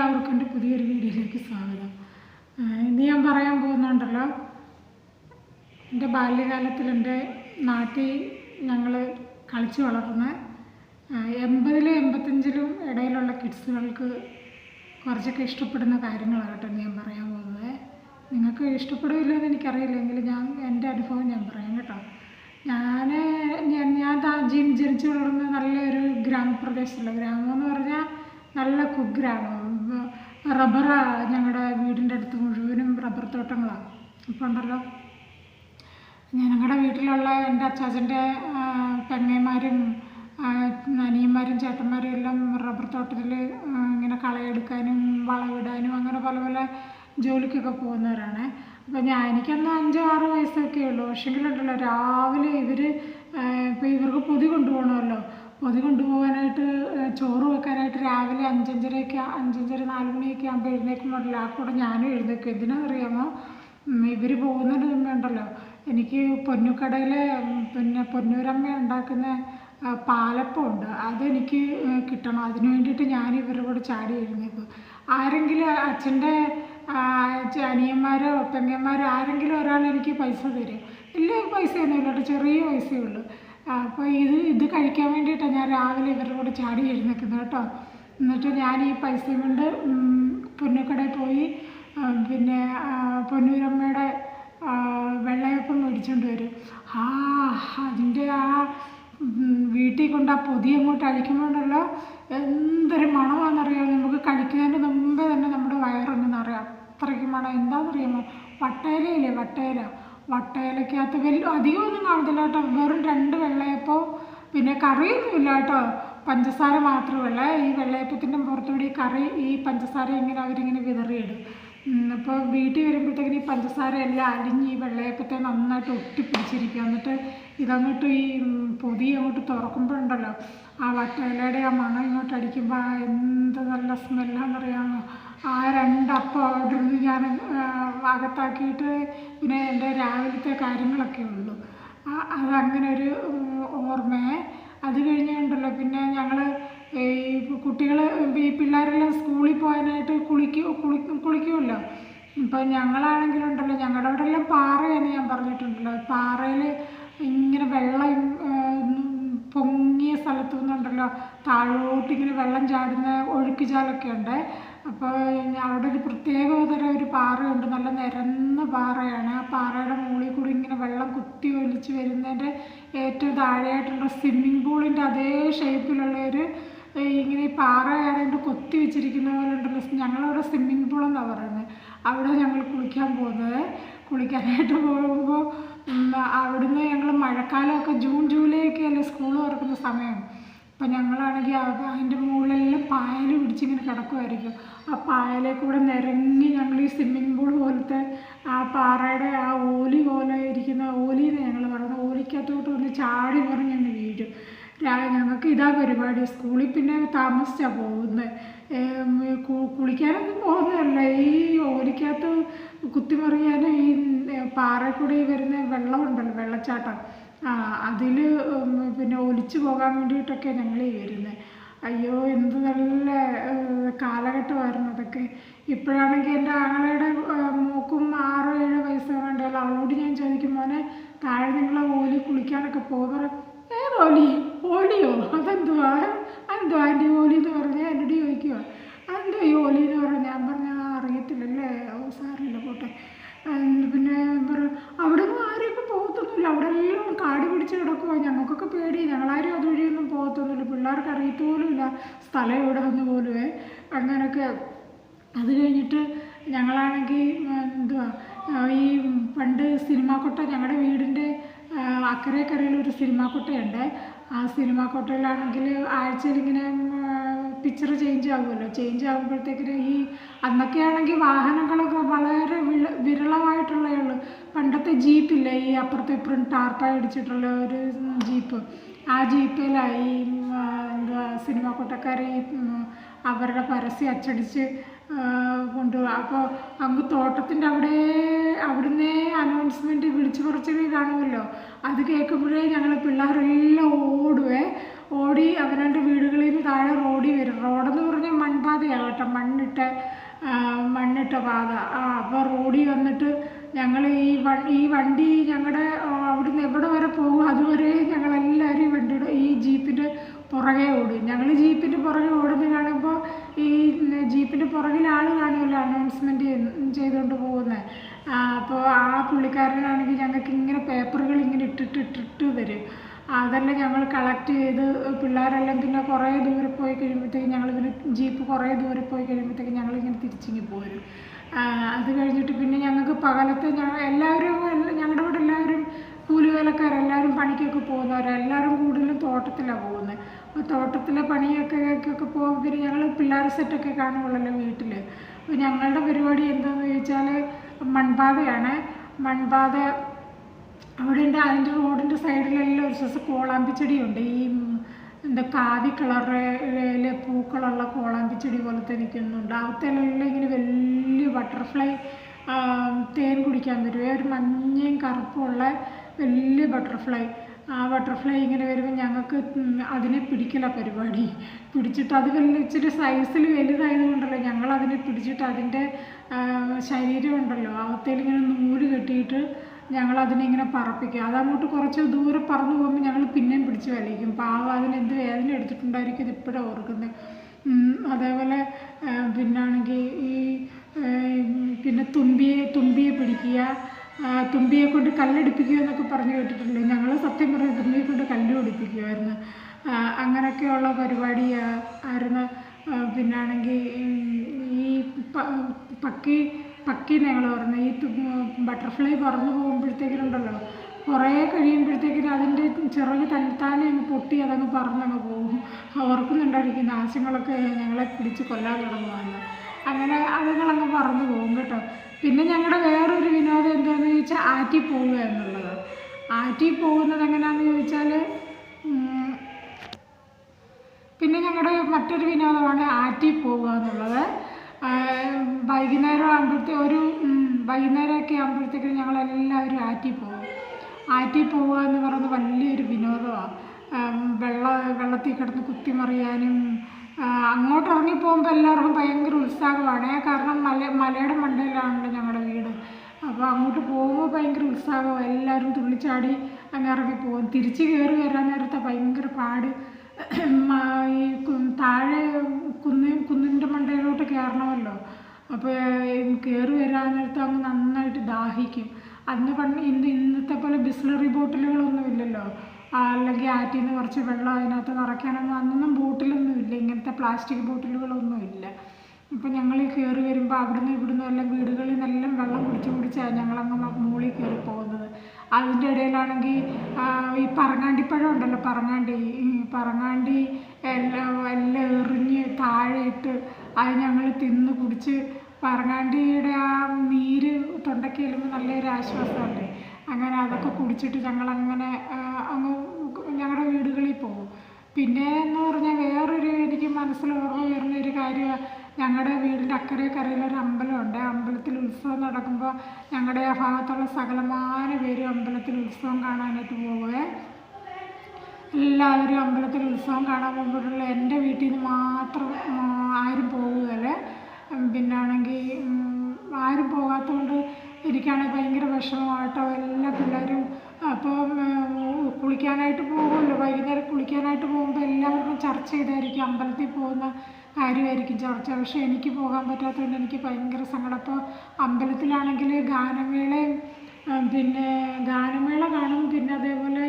എല്ലാവർക്കും എൻ്റെ പുതിയൊരു വീഡിയോയിലേക്ക് സ്വാഗതം. ഇന്ന് ഞാൻ പറയാൻ പോകുന്നുണ്ടല്ലോ, എൻ്റെ ബാല്യകാലത്തിൽ എൻ്റെ നാട്ടിൽ ഞങ്ങൾ കളിച്ച് വളർന്ന 80ലും 85ലും ഇടയിലുള്ള കിഡ്സുകൾക്ക് കുറച്ചൊക്കെ ഇഷ്ടപ്പെടുന്ന കാര്യങ്ങളാണ് കേട്ടോ ഞാൻ പറയാൻ പോകുന്നത്. നിങ്ങൾക്ക് ഇഷ്ടപ്പെടുമില്ലെന്ന് എനിക്കറിയില്ലെങ്കിൽ എൻ്റെ അനുഭവം ഞാൻ പറയാം കേട്ടോ. ഞാൻ ജനിച്ച് വളർന്ന നല്ലൊരു ഗ്രാമപ്രദേശത്തുള്ള ഗ്രാമം എന്ന് പറഞ്ഞാൽ നല്ല കുഗ്രാമം. റബ്ബറാണ്, ഞങ്ങളുടെ വീടിൻ്റെ അടുത്ത് മുഴുവനും റബ്ബർ തോട്ടങ്ങളാണ്. ഇപ്പോൾ ഉണ്ടല്ലോ, ഞങ്ങളുടെ വീട്ടിലുള്ള എൻ്റെ അച്ചാച്ചൻ്റെ പെങ്ങന്മാരും അനിയന്മാരും ചേട്ടന്മാരും എല്ലാം റബ്ബർ തോട്ടത്തിൽ ഇങ്ങനെ കളയെടുക്കാനും വളമിടാനും അങ്ങനെ പല പല ജോലിക്കൊക്കെ പോകുന്നവരാണ്. അപ്പോൾ എനിക്കന്ന് 5-6 വയസ്സൊക്കെ ഉള്ളൂ. പക്ഷേങ്കിലുണ്ടല്ലോ, രാവിലെ ഇപ്പോൾ ഇവർക്ക് പൊതി കൊണ്ടുപോകണമല്ലോ. പൊതി കൊണ്ടുപോകാനായിട്ട് ചോറ് വെക്കാനായിട്ട് രാവിലെ 5:30 4 മണിയൊക്കെ ആകുമ്പോൾ എഴുന്നേൽക്കുമ്പോഴല്ലോ, ആ കൂടെ ഞാനും എഴുന്നേൽക്കും. എന്തിനാണെന്നറിയാമോ? ഇവർ പോകുന്നതിന് മുമ്പേ ഉണ്ടല്ലോ, എനിക്ക് പൊന്നുക്കടയിൽ പൊന്നൂരമ്മ ഉണ്ടാക്കുന്ന പാലപ്പമുണ്ട്, അതെനിക്ക് കിട്ടണം. അതിന് വേണ്ടിയിട്ട് ഞാൻ ഇവരുടെ കൂടെ ചാടി എഴുന്നേൽക്കും. ആരെങ്കിലും അച്ഛൻ്റെ അനിയന്മാരോ പെങ്ങന്മാരോ ആരെങ്കിലും ഒരാൾ എനിക്ക് പൈസ തരും. വലിയ പൈസയൊന്നുമില്ല കേട്ടോ, ചെറിയ പൈസയേ ഉള്ളൂ. അപ്പോൾ ഇത് കഴിക്കാൻ വേണ്ടിയിട്ടാണ് ഞാൻ രാവിലെ ഇവരുടെ കൂടെ ചാടി എഴുന്നേൽക്കുന്നത് കേട്ടോ. എന്നിട്ട് ഞാൻ ഈ പൈസയും കൊണ്ട് പൊന്നുക്കടയിൽ പോയി പൊന്നൂരമ്മയുടെ വെള്ളയപ്പം മേടിച്ചുകൊണ്ട് വരും. അതിൻ്റെ വീട്ടിൽ കൊണ്ട് ആ പൊതി അങ്ങോട്ട് അഴിക്കുമ്പോഴല്ലോ, എന്തൊരു മണമാണെന്നറിയാമോ? നമുക്ക് കഴിക്കുന്നതിന് മുമ്പേ തന്നെ നമ്മുടെ വയറൊന്നും നിറയാം, അത്രയ്ക്ക് മണം. എന്താണെന്നറിയാമോ? വട്ടയിലയില്ലേ, വട്ടയിലക്കകത്ത് അധികമൊന്നും കാണത്തില്ല കേട്ടോ. വെറും 2 വെള്ളയപ്പവും പിന്നെ കറിയൊന്നുമില്ല കേട്ടോ, പഞ്ചസാര മാത്രമല്ല. ഈ വെള്ളയപ്പത്തിൻ്റെ പുറത്തുകൂടി ഈ പഞ്ചസാര അവരിങ്ങനെ വിതറിയിടും. അപ്പോൾ വീട്ടിൽ വരുമ്പോഴത്തേക്കിന് ഈ പഞ്ചസാര എല്ലാം അലിഞ്ഞ് ഈ വെള്ളയപ്പത്തെ നന്നായിട്ട് ഒട്ടിപ്പിടിച്ചിരിക്കുക. എന്നിട്ട് ഇതങ്ങോട്ട് ഈ പൊതി അങ്ങോട്ട് തുറക്കുമ്പോഴുണ്ടല്ലോ, ആ വട്ടയിലയുടെ ആ മണം ഇങ്ങോട്ട് അടിക്കുമ്പോൾ എന്ത് നല്ല സ്മെല്ലാണെന്നറിയാമോ? ആ 2 അപ്പം ഓർഡർ ചെയ്ത് ഞാൻ അകത്താക്കിയിട്ട് പിന്നെ എൻ്റെ രാവിലത്തെ കാര്യങ്ങളൊക്കെ ഉള്ളൂ. അതങ്ങനെ ഒരു ഓർമ്മയെ. അത് കഴിഞ്ഞുണ്ടല്ലോ, പിന്നെ ഞങ്ങൾ ഈ കുട്ടികൾ ഈ പിള്ളേരെല്ലാം സ്കൂളിൽ പോകാനായിട്ട് കുളിക്കുമല്ലോ. ഇപ്പം ഞങ്ങളാണെങ്കിലുണ്ടല്ലോ, ഞങ്ങളുടെ അവിടെ എല്ലാം പാറയെന്ന് ഞാൻ പറഞ്ഞിട്ടുണ്ടല്ലോ. പാറയിൽ ഇങ്ങനെ വെള്ളം പൊങ്ങിയ സ്ഥലത്തു നിന്നുണ്ടല്ലോ താഴോട്ടിങ്ങനെ വെള്ളം ചാടുന്ന ഒഴുക്കുചാലൊക്കെ ഉണ്ട്. അപ്പോൾ അവിടെ ഒരു പ്രത്യേകതരം ഒരു പാറയുണ്ട്, നല്ല നിരന്ന പാറയാണ്. ആ പാറയുടെ മുകളിൽ കൂടി ഇങ്ങനെ വെള്ളം കുത്തി ഒലിച്ച് വരുന്നതിൻ്റെ ഏറ്റവും താഴെയായിട്ടുള്ള സ്വിമ്മിങ് പൂളിൻ്റെ അതേ ഷേപ്പിലുള്ള ഇങ്ങനെ ഈ പാറയാണെങ്കിൽ കൊത്തി വെച്ചിരിക്കുന്ന പോലെ ഉണ്ടല്ലോ. ഞങ്ങളവിടെ സ്വിമ്മിങ് പൂളെന്നാണ് പറയുന്നത്. അവിടെ ഞങ്ങൾ കുളിക്കാനായിട്ട് പോകുമ്പോൾ അവിടുന്ന് ഞങ്ങൾ മഴക്കാലമൊക്കെ ജൂൺ ജൂലൈ ഒക്കെ അല്ലേ സ്കൂൾ തുറക്കുന്ന സമയം. അപ്പം ഞങ്ങളാണെങ്കിൽ അതിൻ്റെ മുകളിലെല്ലാം പായൽ പിടിച്ചിങ്ങനെ കിടക്കുമായിരിക്കും. ആ പായലെ കൂടെ നിരങ്ങി ഞങ്ങൾ ഈ സ്വിമ്മിങ് പൂൾ പോലത്തെ ആ പാറയുടെ ആ ഓലി പോലെ ഇരിക്കുന്ന ഓലിന്ന് ഞങ്ങൾ പറയുന്നത്, ഓലിക്കകത്തോട്ട് വന്ന് ചാടി പറഞ്ഞ് വീഴും. ഞങ്ങൾക്ക് ഇതാ പരിപാടി. സ്കൂളിൽ പിന്നെ താമസിച്ചാണ് പോകുന്നത്. കുളിക്കാനൊന്നും പോകുന്നതല്ല, ഈ ഓലിക്കകത്ത് കുത്തിമറിയാനും ഈ പാറയിൽ വരുന്ന വെള്ളമുണ്ടല്ലോ, വെള്ളച്ചാട്ടം, അതിൽ പിന്നെ ഒലിച്ചു പോകാൻ വേണ്ടിയിട്ടൊക്കെ ഞങ്ങൾ വരുന്നത്. അയ്യോ, എന്ത് നല്ല കാലഘട്ടമായിരുന്നു അതൊക്കെ. ഇപ്പോഴാണെങ്കിൽ എൻ്റെ ആങ്ങളയുടെ മോക്കും 6-7 വയസ്സ് കണ്ടല്ലോ. അവളോട് ഞാൻ ചോദിക്കും, മോനെ താഴെ നിങ്ങളെ ഓലി കുളിക്കാനൊക്കെ പോകുമ്പോൾ, ഓലിയോ അതെന്തുവാ ആൻറ്റി ഓലി എന്ന് പറഞ്ഞാൽ എന്നോട് ചോദിക്കുക, അതെന്തോ ഈ ഓലി എന്ന് പറഞ്ഞാൽ. ഞാൻ പറഞ്ഞാൽ അറിയത്തില്ലല്ലേ, സാറില്ല പോട്ടെ. പിന്നെ അവിടെ നിന്ന് ആരെയൊക്കെ പോകത്തൊന്നുമില്ല, അവിടെ എല്ലാം കാടി പിടിച്ച് കിടക്കുക. ഞങ്ങൾക്കൊക്കെ പേടി, ഞങ്ങളാരും അതുവഴിയൊന്നും പോകത്തൊന്നുമില്ല. പിള്ളേർക്ക് അറിയത്തുപോലുമില്ല സ്ഥലം എവിടെ വന്ന് പോലുമേ. അങ്ങനെയൊക്കെ. അത് കഴിഞ്ഞിട്ട് ഞങ്ങളാണെങ്കിൽ ഈ പണ്ട് സിനിമാക്കൊട്ട, ഞങ്ങളുടെ വീടിൻ്റെ അക്കരയിൽ ഒരു സിനിമാക്കൊട്ടയുണ്ട്. ആ സിനിമാക്കൊട്ടയിലാണെങ്കിൽ ആഴ്ചയിൽ ഇങ്ങനെ പിക്ചർ ചേഞ്ച് ആകുമ്പോഴത്തേക്കിന് അന്നൊക്കെ ആണെങ്കിൽ വാഹനങ്ങളൊക്കെ വളരെ വിരളമായിട്ടുള്ളേ ഉള്ളൂ. പണ്ടത്തെ ജീപ്പില്ലേ, ഈ അപ്പുറത്തും ഇപ്പുറം ടാർപ്പായി അടിച്ചിട്ടുള്ള ഒരു ജീപ്പ്, ആ ജീപ്പിലായി സിനിമാക്കൊട്ടക്കാർ അവരുടെ പരസ്യം അച്ചടിച്ച് കൊണ്ടുപോകുക. അപ്പോൾ അങ്ങ് തോട്ടത്തിൻ്റെ അവിടുന്ന് അനൗൺസ്മെൻറ്റ് വിളിച്ചു പറിച്ചത് കാണുമല്ലോ. അത് കേൾക്കുമ്പോഴേ ഞങ്ങൾ പിള്ളേരെല്ലാം ഓടി അവനവൻ്റെ വീടുകളിൽ നിന്ന് താഴെ റോഡിൽ വരും. റോഡെന്ന് പറഞ്ഞാൽ മൺപാത മൺപാതയാണ് കേട്ടോ, മണ്ണിട്ട പാത. അപ്പോൾ റോഡിൽ വന്നിട്ട് ഞങ്ങൾ ഈ വണ്ടി ഞങ്ങളുടെ അവിടുന്ന് എവിടെ വരെ പോകും അതുവരെ ഞങ്ങളെല്ലാവരും ഈ ജീപ്പിൻ്റെ പുറകെ ഓടും. ഞങ്ങൾ ജീപ്പിൻ്റെ പുറകെ ഓടുന്നത് കാണുമ്പോൾ ഈ ജീപ്പിൻ്റെ പുറകിൽ ആൾ കാണുമല്ലോ അനൗൺസ്മെൻറ്റ് ചെയ്തുകൊണ്ട് പോകുന്നത്. അപ്പോൾ ആ പുള്ളിക്കാരനാണെങ്കിൽ ഞങ്ങൾക്ക് ഇങ്ങനെ പേപ്പറുകൾ ഇങ്ങനെ ഇട്ടിട്ട് തരും. അതെല്ലാം ഞങ്ങൾ കളക്ട് ചെയ്ത് പിള്ളേരെല്ലാം പിന്നെ കുറേ ദൂരെ പോയി കഴിയുമ്പോഴത്തേക്കും ഞങ്ങൾ പിന്നെ ജീപ്പ് കുറേ ദൂരെ പോയി കഴിയുമ്പോഴത്തേക്കും ഞങ്ങളിങ്ങനെ തിരിച്ചിങ്ങി പോരും. അത് കഴിഞ്ഞിട്ട് പിന്നെ ഞങ്ങൾക്ക് പകലത്തെ എല്ലാവരും ഞങ്ങളുടെ ഇവിടെ എല്ലാവരും കൂലിവേലക്കാരെല്ലാവരും പണിക്കൊക്കെ പോകുന്നവരെല്ലാവരും കൂടുതലും തോട്ടത്തിലാണ് പോകുന്നത്. അപ്പോൾ തോട്ടത്തിലെ പണിയൊക്കെ പോകുമ്പോൾ പിന്നെ ഞങ്ങൾ പിള്ളേർ സെറ്റൊക്കെ കാണുകയുള്ളല്ലോ വീട്ടിൽ. അപ്പോൾ ഞങ്ങളുടെ പരിപാടി എന്താണെന്ന് ചോദിച്ചാൽ മൺപാതയാണ്. മൺപാത അവിടെ ഉണ്ട്. അതിൻ്റെ റോഡിൻ്റെ സൈഡിലെല്ലാം ഒരു ദിവസം കോളാമ്പിച്ചെടിയുണ്ട്. ഈ എന്താ കാവി കളറിലെ പൂക്കളുള്ള കോളാമ്പിച്ചെടി പോലത്തെ നിൽക്കുന്നുണ്ട്. അകത്തെല്ലാം ഇങ്ങനെ വലിയ ബട്ടർഫ്ലൈ തേൻ കുടിക്കാൻ വരുവേ. ഒരു മഞ്ഞയും കറുപ്പുള്ള വലിയ ബട്ടർഫ്ലൈ. ആ ബട്ടർഫ്ലൈ ഇങ്ങനെ വരുമ്പോൾ ഞങ്ങൾക്ക് അതിനെ പിടിക്കല പരിപാടി. പിടിച്ചിട്ട് അത് ഇച്ചിരി സൈസിൽ വലുതായതുകൊണ്ടല്ലോ ഞങ്ങളതിനെ പിടിച്ചിട്ട് അതിൻ്റെ ശരീരം ഉണ്ടല്ലോ അകത്തേലിങ്ങനെ നൂല് കെട്ടിയിട്ട് ഞങ്ങളതിനെ ഇങ്ങനെ പറപ്പിക്കും. അതങ്ങോട്ട് കുറച്ച് ദൂരെ പറന്നു പോകുമ്പോൾ ഞങ്ങൾ പിന്നെയും പിടിച്ച് വലിക്കും. പാവം അതിനെന്ത് വേദന എടുത്തിട്ടുണ്ടായിരിക്കും, ഇത് ഇപ്പോഴാണ് ഓർക്കുന്നത്. അതേപോലെ പിന്നാണെങ്കിൽ പിന്നെ തുമ്പിയെ പിടിക്കുക, തുമ്പിയെ കൊണ്ട് കല്ലെടുപ്പിക്കുക എന്നൊക്കെ പറഞ്ഞു കേട്ടിട്ടില്ലേ. ഞങ്ങൾ സത്യം പറഞ്ഞാൽ തുമ്പിയെ കൊണ്ട് കല്ല് പിടിപ്പിക്കുമായിരുന്നു. അങ്ങനെയൊക്കെയുള്ള പരിപാടി ആയിരുന്നു. പിന്നാണെങ്കിൽ ഈ പക്കി ഞങ്ങൾ പറഞ്ഞു ഈ ബട്ടർഫ്ലൈ പറന്നു പോകുമ്പോഴത്തേക്കിനുണ്ടല്ലോ കുറേ കഴിയുമ്പോഴത്തേക്കിനും അതിൻ്റെ ചിറക് തന്നെത്താനെ അങ്ങ് പൊട്ടി അതങ്ങ് പറന്നങ്ങ് പോകും. ഓർക്കുന്നുണ്ടായിരിക്കും നാശങ്ങളൊക്കെ ഞങ്ങളെ പിടിച്ച് കൊല്ലാൻ തുടങ്ങുമെന്ന്. അങ്ങനെ അതുങ്ങളങ്ങ് പറന്നു പോകും കേട്ടോ. പിന്നെ ഞങ്ങളുടെ വേറൊരു വിനോദം എന്താണെന്ന് ചോദിച്ചാൽ ആറ്റിൽ പോവുക എന്നുള്ളത്. ആറ്റിൽ പോകുന്നത് എങ്ങനെയാണെന്ന് ചോദിച്ചാൽ പിന്നെ ഞങ്ങളുടെ മറ്റൊരു വിനോദമാണ് ആറ്റിൽ പോവുക എന്നുള്ളത്. വൈകുന്നേരം വൈകുന്നേരമൊക്കെ ആകുമ്പോഴത്തേക്കും ഞങ്ങളെല്ലാവരും ആറ്റിൽ പോകും. ആറ്റിൽ പോവുക എന്ന് പറയുന്നത് വലിയൊരു വിനോദമാണ്. വെള്ളത്തിൽ കിടന്ന് കുത്തിമറിയാനും അങ്ങോട്ട് ഇറങ്ങി പോകുമ്പോൾ എല്ലാവർക്കും ഭയങ്കര ഉത്സാഹമാണ്. കാരണം മലയുടെ മണ്ടയിലാണല്ലോ ഞങ്ങളുടെ വീട്. അപ്പോൾ അങ്ങോട്ട് പോകുമ്പോൾ ഭയങ്കര ഉത്സാഹമാണ്. എല്ലാവരും തുള്ളിച്ചാടി അങ്ങ് ഇറങ്ങി പോകും. തിരിച്ച് കയറി വരാൻ നേരത്തെ ഭയങ്കര പാട്. ഈ താഴെ കുന്നിൻ്റെ മണ്ടയിലോട്ട് കയറണമല്ലോ. അപ്പോൾ കയറി വരാൻ നേരത്തെ അങ്ങ് നന്നായിട്ട് ദാഹിക്കും. ഇന്നത്തെ പോലെ ബിസ്ലറി ബോട്ടിലുകളൊന്നും ഇല്ലല്ലോ. അല്ലെങ്കിൽ ആറ്റിൽ നിന്ന് കുറച്ച് വെള്ളം അതിനകത്ത് നിറയ്ക്കാനൊന്നും അന്നൊന്നും ബോട്ടിലൊന്നും ഇല്ല. ഇങ്ങനത്തെ പ്ലാസ്റ്റിക് ബോട്ടിലുകളൊന്നും ഇല്ല. അപ്പോൾ ഞങ്ങൾ കയറി വരുമ്പോൾ അവിടുന്ന് ഇവിടുന്ന് എല്ലാം വീടുകളിൽ നിന്നെല്ലാം വെള്ളം കുടിച്ചാണ് ഞങ്ങളങ്ങ് മുകളിൽ കയറി പോകുന്നത്. അതിൻ്റെ ഇടയിലാണെങ്കിൽ ഈ പറങ്ങാണ്ടിപ്പഴം ഉണ്ടല്ലോ, പറങ്ങാണ്ടി എല്ലാം എറിഞ്ഞ് താഴെ ഇട്ട് അത് ഞങ്ങൾ തിന്ന് കുടിച്ച് പറങ്ങാണ്ടിയുടെ ആ നീര് തൊണ്ടയ്ക്ക് ചെല്ലുമ്പോൾ നല്ലൊരു ആശ്വാസമുണ്ട്. അങ്ങനെ അതൊക്കെ കുടിച്ചിട്ട് ഞങ്ങളങ്ങനെ അങ്ങ് ഞങ്ങളുടെ വീടുകളിൽ പോകും. പിന്നെ എന്ന് പറഞ്ഞാൽ വേറൊരു എനിക്ക് മനസ്സിൽ ഓർമ്മ വരുന്നൊരു കാര്യമാണ്, ഞങ്ങളുടെ വീടിൻ്റെ അക്കരയിലൊരു അമ്പലമുണ്ട്. അമ്പലത്തിൽ ഉത്സവം നടക്കുമ്പോൾ ഞങ്ങളുടെ ആ ഭാഗത്തുള്ള സകലമാന പേരും അമ്പലത്തിൽ ഉത്സവം കാണാനായിട്ട് പോകുവേ. എല്ലാവരും അമ്പലത്തിൽ ഉത്സവം കാണാൻ പോകുമ്പോഴുള്ള എൻ്റെ വീട്ടിൽ നിന്ന് മാത്രം ആരും പോകുകയല്ല. പിന്നാണെങ്കിൽ ആരും പോകാത്തതുകൊണ്ട് എനിക്കാണെങ്കിൽ ഭയങ്കര വിഷമമായിട്ടോ. എല്ലാ പിള്ളേരും അപ്പോൾ കുളിക്കാനായിട്ട് പോകുമല്ലോ, വൈകുന്നേരം കുളിക്കാനായിട്ട് പോകുമ്പോൾ എല്ലാവർക്കും ചർച്ച ചെയ്തായിരിക്കും അമ്പലത്തിൽ പോകുന്ന കാര്യമായിരിക്കും ചർച്ച. പക്ഷേ എനിക്ക് പോകാൻ പറ്റാത്തതുകൊണ്ട് എനിക്ക് ഭയങ്കര സങ്കടം. അപ്പോൾ അമ്പലത്തിലാണെങ്കിൽ ഗാനമേള കാണും. പിന്നെ അതേപോലെ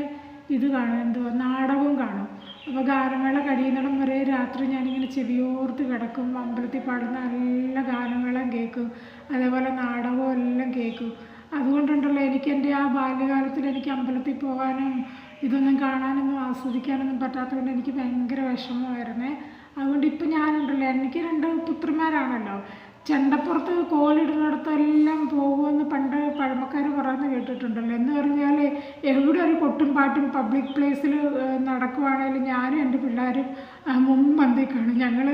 ഇത് കാണും, നാടകവും കാണും. അപ്പോൾ ഗാനമേള കഴിയുന്നിടം വരെ രാത്രി ഞാനിങ്ങനെ ചെവിയോർത്ത് കിടക്കും. അമ്പലത്തിൽ പാടുന്ന എല്ലാ ഗാനമേളയും കേൾക്കും, അതേപോലെ നാടകവും എല്ലാം കേൾക്കും. അതുകൊണ്ടുണ്ടല്ലോ എനിക്ക് എൻ്റെ ആ ബാല്യകാലത്തിൽ എനിക്ക് അമ്പലത്തിൽ പോകാനും ഇതൊന്നും കാണാനൊന്നും ആസ്വദിക്കാനൊന്നും പറ്റാത്തതുകൊണ്ട് എനിക്ക് ഭയങ്കര വിഷമമായിരുന്നേ. അതുകൊണ്ട് ഇപ്പം ഞാനുണ്ടല്ലോ, എനിക്ക് 2 പുത്രിമാരാണല്ലോ, ചെണ്ടപ്പുറത്ത് കോലിടുന്നിടത്തെല്ലാം പോകുമെന്ന് പണ്ട് പഴമക്കാർ പറയുന്നത് കേട്ടിട്ടുണ്ടല്ലോ. എന്ന് പറഞ്ഞാൽ എവിടെ ഒരു കൊട്ടും പാട്ടും പബ്ലിക് പ്ലേസിൽ നടക്കുവാണെങ്കിലും ഞാനും എൻ്റെ പിള്ളേരും മുൻപന്തിക്കാണ്. ഞങ്ങൾ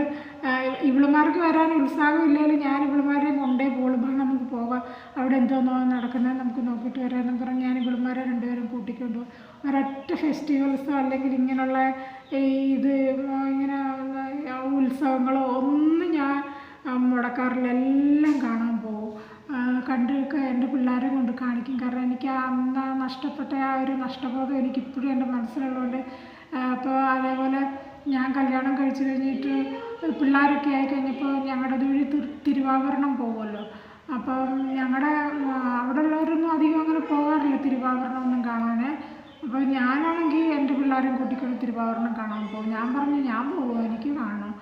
ഇവളുമാർക്ക് വരാൻ ഉത്സാഹമില്ലെങ്കിലും ഞാൻ ഇവളുമാരെ കൊണ്ടേ പോകുള്ളൂ. നമുക്ക് പോകാം, അവിടെ എന്തോന്നോ നടക്കുന്നത് നമുക്ക് നോക്കിയിട്ട് വരാമെന്ന് പറഞ്ഞ് ഞാൻ ഇവളുമാരെ രണ്ടുപേരും കൂട്ടിക്കൊണ്ടു പോകും. ഒരൊറ്റ ഫെസ്റ്റിവൽസോ അല്ലെങ്കിൽ ഇങ്ങനെയുള്ള ഇത് ഇങ്ങനെ ഉത്സവങ്ങളോ ഒന്നും ഞാൻ മുടക്കാറില്ല. എല്ലാം കാണാൻ പോകും. കണ്ടൊക്കെ എൻ്റെ പിള്ളേരെ കൊണ്ട് കാണിക്കും. കാരണം എനിക്ക് അന്ന് നഷ്ടപ്പെട്ട ആ ഒരു നഷ്ടബോധം എനിക്കിപ്പോഴും എൻ്റെ മനസ്സിലുള്ളതുകൊണ്ട്. അപ്പോൾ അതേപോലെ ഞാൻ കല്യാണം കഴിച്ച് കഴിഞ്ഞിട്ട് പിള്ളേരൊക്കെ ആയിക്കഴിഞ്ഞപ്പോൾ ഞങ്ങളുടെ വഴി തിരുവാഭരണം പോകുമല്ലോ. അപ്പം ഞങ്ങളുടെ അവിടെ ഉള്ളവരൊന്നും അധികം അങ്ങനെ പോകാറില്ല തിരുവാഭരണം ഒന്നും കാണാൻ. അപ്പോൾ ഞാനാണെങ്കിൽ എൻ്റെ പിള്ളേരെയും കൂട്ടിക്കൊണ്ട് തിരുവാഭരണം കാണാൻ പോകും. ഞാൻ പറഞ്ഞു ഞാൻ പോകും, എനിക്ക് കാണണം.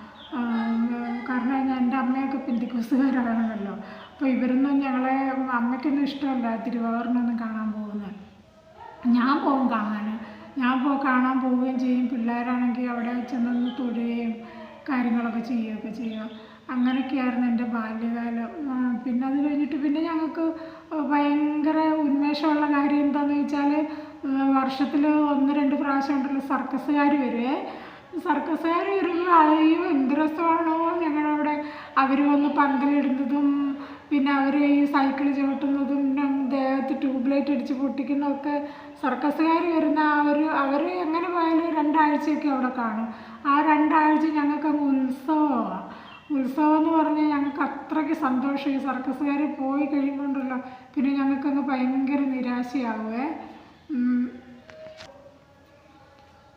കാരണം എൻ്റെ അമ്മയൊക്കെ പെന്തിക്കോസ്തുകാരാണല്ലോ. അപ്പോൾ ഇവരൊന്നും ഞങ്ങളെ അമ്മയ്ക്കൊന്നും ഇഷ്ടമല്ല തിരുവാഭരണമൊന്നും കാണാൻ പോകുന്നത്. ഞാൻ പോകും കാണാൻ. കാണാൻ പോവുകയും ചെയ്യും. പിള്ളേരാണെങ്കിൽ അവിടെ ചെന്നൊന്ന് തൊഴുകയും കാര്യങ്ങളൊക്കെ ചെയ്യുകയൊക്കെ ചെയ്യും. അങ്ങനെയൊക്കെയായിരുന്നു എൻ്റെ ബാല്യകാലം. പിന്നെ അത് കഴിഞ്ഞിട്ട് പിന്നെ ഞങ്ങൾക്ക് ഭയങ്കര ഉന്മേഷമുള്ള കാര്യം എന്താണെന്ന് വെച്ചാൽ വർഷത്തിൽ 1-2 പ്രാവശ്യം ഉണ്ടല്ലോ സർക്കസുകാർ വരുമേ. സർക്കസുകാർ വരുമ്പോൾ അയ്യോ എന്ത് രസമാണോ ഞങ്ങളവിടെ. അവർ വന്ന് പന്തലിടുന്നതും പിന്നെ അവർ ഈ സൈക്കിൾ ചവിട്ടുന്നതും ദേഹത്ത് ട്യൂബ്ലൈറ്റ് അടിച്ച് പൊട്ടിക്കുന്നതൊക്കെ സർക്കസുകാർ വരുന്ന അവർ എങ്ങനെ പോയാലും 2 ആഴ്ചയൊക്കെ അവിടെ കാണും. ആ 2 ആഴ്ച ഞങ്ങൾക്കങ്ങ് ഉത്സവമാണ്. ഉത്സവം എന്ന് പറഞ്ഞാൽ ഞങ്ങൾക്ക് അത്രയ്ക്ക് സന്തോഷം. ഈ സർക്കസുകാർ പോയി കഴിയുമ്പോണ്ടല്ലോ പിന്നെ ഞങ്ങൾക്കങ്ങ് ഭയങ്കര നിരാശയാവുമേ.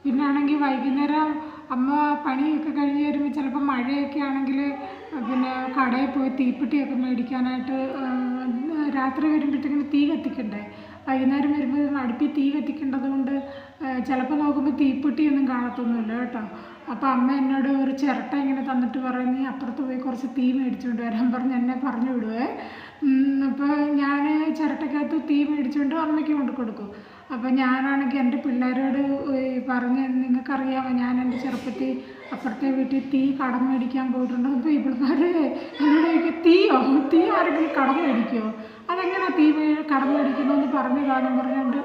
പിന്നെ ആണെങ്കിൽ വൈകുന്നേരം അമ്മ പണിയൊക്കെ കഴിഞ്ഞ് വരുമ്പോൾ ചിലപ്പോൾ മഴയൊക്കെ ആണെങ്കിൽ പിന്നെ കടയിൽ പോയി തീപ്പെട്ടിയൊക്കെ മേടിക്കാനായിട്ട് രാത്രി വരുമ്പോഴത്തേക്കിന് തീ കത്തിക്കണ്ടേ. വൈകുന്നേരം വരുമ്പോൾ അടുപ്പിൽ തീ കത്തിക്കേണ്ടത് കൊണ്ട് ചിലപ്പോൾ നോക്കുമ്പോൾ തീപ്പെട്ടിയൊന്നും കാണത്തൊന്നുമില്ല കേട്ടോ. അപ്പോൾ അമ്മ എന്നോട് ഒരു ചിരട്ട ഇങ്ങനെ തന്നിട്ട് പറയുന്നത് നീ അപ്പുറത്ത് പോയി കുറച്ച് തീ മേടിച്ചുകൊണ്ട് വരാൻ പറഞ്ഞ് എന്നെ പറഞ്ഞു വിടുവേ. അപ്പോൾ ഞാൻ ചിരട്ടക്കകത്ത് തീ മേടിച്ചുകൊണ്ട് അമ്മയ്ക്ക് കൊണ്ട് കൊടുക്കും. അപ്പോൾ ഞാനാണെങ്കിൽ എൻ്റെ പിള്ളേരോട് പറഞ്ഞ് നിങ്ങൾക്കറിയാമോ ഞാൻ എൻ്റെ ചെറുപ്പത്തിൽ അപ്പുറത്തെ വീട്ടിൽ തീ കടം മേടിക്കാൻ പോയിട്ടുണ്ട്. അപ്പോൾ ഇവിടുമാർ എന്നോട് ചോദിക്കും തീ ആരെങ്കിലും കടം മേടിക്കുമോ, അതെങ്ങനെയാണ് കടം മേടിക്കുന്നതെന്ന് പറഞ്ഞു കാണാൻ പറഞ്ഞുകൊണ്ട്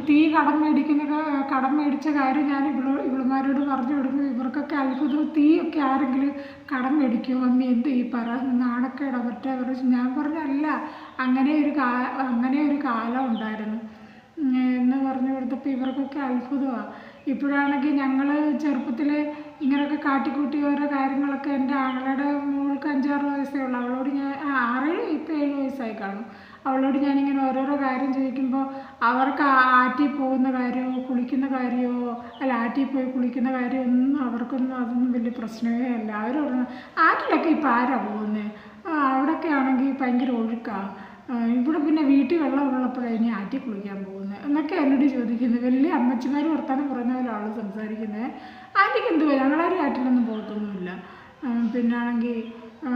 തീ കടം മേടിച്ച കാര്യം ഞാൻ ഇവളുമാരോട് പറഞ്ഞു കൊടുക്കും. ഇവർക്കൊക്കെ അത്ഭുതം, തീയൊക്കെ ആരെങ്കിലും കടം മേടിക്കുമോ മമ്മി എന്ത് ഈ നാണക്കേടാ മറ്റേ ഞാൻ പറഞ്ഞല്ല അങ്ങനെ ഒരു കാലം ഉണ്ടായിരുന്നു എന്ന് പറഞ്ഞു കൊടുത്തപ്പോൾ ഇവർക്കൊക്കെ അത്ഭുതമാണ്. ഇപ്പോഴാണെങ്കിൽ ഞങ്ങൾ ചെറുപ്പത്തിൽ ഇങ്ങനെയൊക്കെ കാട്ടിക്കൂട്ടി ഓരോ കാര്യങ്ങളൊക്കെ എൻ്റെ ആങ്ങളുടെ മോൾക്ക് 5-6 വയസ്സേ ഉള്ളൂ. അവളോട് ഞാൻ 7 വയസ്സായി കാണും. അവളോട് ഞാനിങ്ങനെ ഓരോരോ കാര്യം ചോദിക്കുമ്പോൾ അവർക്ക് ആറ്റിൽ പോകുന്ന കാര്യമോ കുളിക്കുന്ന കാര്യമോ അല്ല ആറ്റിൽ പോയി കുളിക്കുന്ന കാര്യമൊന്നും അതൊന്നും വലിയ പ്രശ്നമേ അല്ല. അവർ പറഞ്ഞു ആറ്റിലൊക്കെ ഇപ്പോൾ ആരാ പോകുന്നത്, അവിടെയൊക്കെ ആണെങ്കിൽ ഭയങ്കര ഒഴുക്കാണ്, ഇവിടെ പിന്നെ വീട്ടിൽ വെള്ളമുള്ളപ്പോഴാണ് ഇനി ആറ്റിൽ കുളിക്കാൻ പോകുന്നത് എന്നൊക്കെ എന്നോട് ചോദിക്കുന്നത്. വലിയ അമ്മച്ചിമാർ വർത്താനം പറയുന്ന പോലെ ആൾ സംസാരിക്കുന്നത്. ആറ്റിക്ക് എന്തുവാ, ഞങ്ങളാരും ആറ്റിലൊന്നും പോകത്തൊന്നുമില്ല. പിന്നാണെങ്കിൽ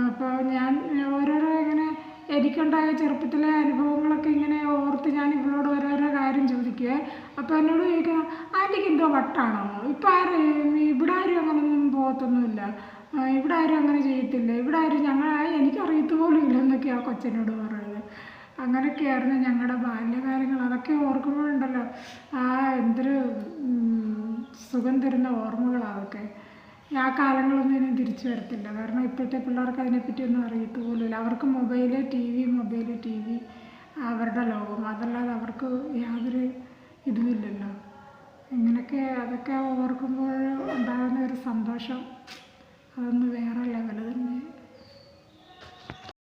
അപ്പോൾ ഞാൻ ഓരോരോ ഇങ്ങനെ എനിക്കുണ്ടായ ചെറുപ്പത്തിലെ അനുഭവങ്ങളൊക്കെ ഇങ്ങനെ ഓർത്ത് ഞാൻ ഇവളോട് ഓരോരോ കാര്യം ചോദിക്കുവേ. അപ്പോൾ എന്നോട് ചോദിക്കണം ആൻറ്റിക്ക് എന്തോ വട്ടാണോ, ഇപ്പം ഇവിടെ ആരും അങ്ങനെയൊന്നും പോകത്തൊന്നുമില്ല, ഇവിടെ ആരും അങ്ങനെ ചെയ്യത്തില്ല, ഇവിടെ ആരും എനിക്കറിയത്ത് പോലും ഇല്ല എന്നൊക്കെയാണ് കൊച്ചനോട് പറയുന്നത്. അങ്ങനെയൊക്കെയായിരുന്നു ഞങ്ങളുടെ ബാല്യകാലങ്ങൾ. അതൊക്കെ ഓർക്കുമ്പോഴുണ്ടല്ലോ എന്തൊരു സുഖം തരുന്ന ഓർമ്മകളാണ് അതൊക്കെ. ആ കാലങ്ങളൊന്നും ഇനി തിരിച്ചു വരത്തില്ല. കാരണം ഇപ്പോഴത്തെ പിള്ളേർക്ക് അതിനെപ്പറ്റിയൊന്നും അറിയത്ത് പോലുമില്ല. അവർക്ക് മൊബൈൽ ടി വി അവരുടെ ലോകം, അതല്ലാതെ അവർക്ക് യാതൊരു ഇതുമില്ലല്ലോ. ഇങ്ങനെയൊക്കെ അതൊക്കെ ഓർക്കുമ്പോൾ ഉണ്ടാകുന്ന ഒരു സന്തോഷം അതൊന്ന് വേറെ ലെവൽ തന്നെ.